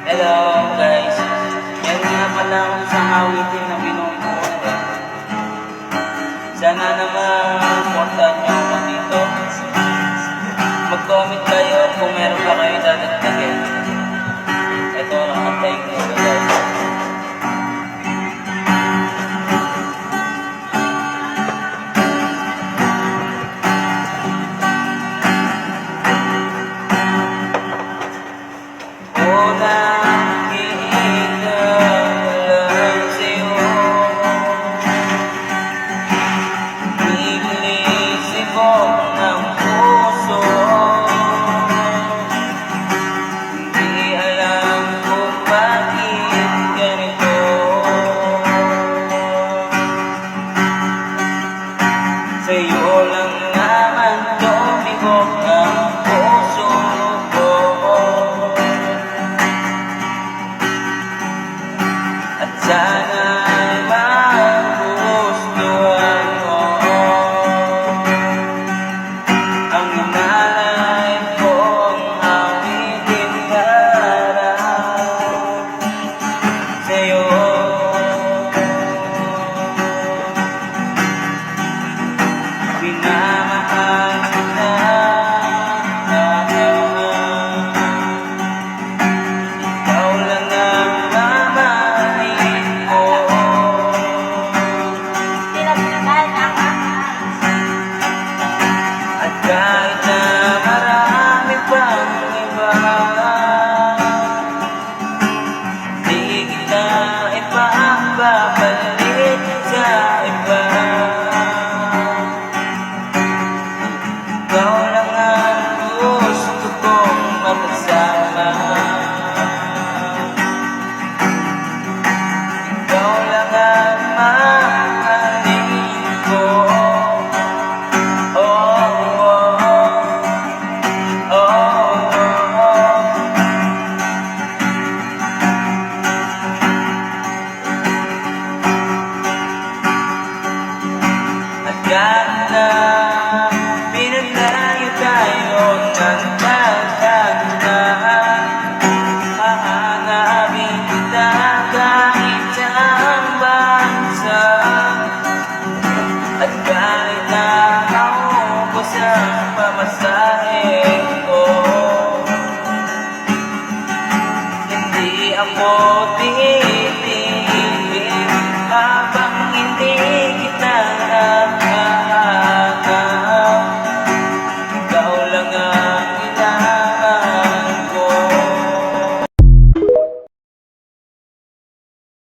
Hello guys, yan nga pala ang isang awitin na binubuo. Sana naman supportan nyo ako dito. Mag-comment kayo kung meron pa kayo dadagdagin. Ito lang ang thank you guys. Sa'yo lang naman tumibok ang puso ko, at sana'y magustuhan mo ang inalay kong awitin para sa'yo. Minamahal kita, ikaw lang ang mamahalin ko. At kahit na marami pang iba, di kita ipababalik sa iba. Ikaw lang ang gusto kong makasama, ikaw lang ang mahalin ko. Oh, oh, oh, oh, oh. At kahit na pinaglayo tayo ng tanda, hahanapin kita kahit saan bansa. At kahit na maubos ang pamasahe ko, hindi ako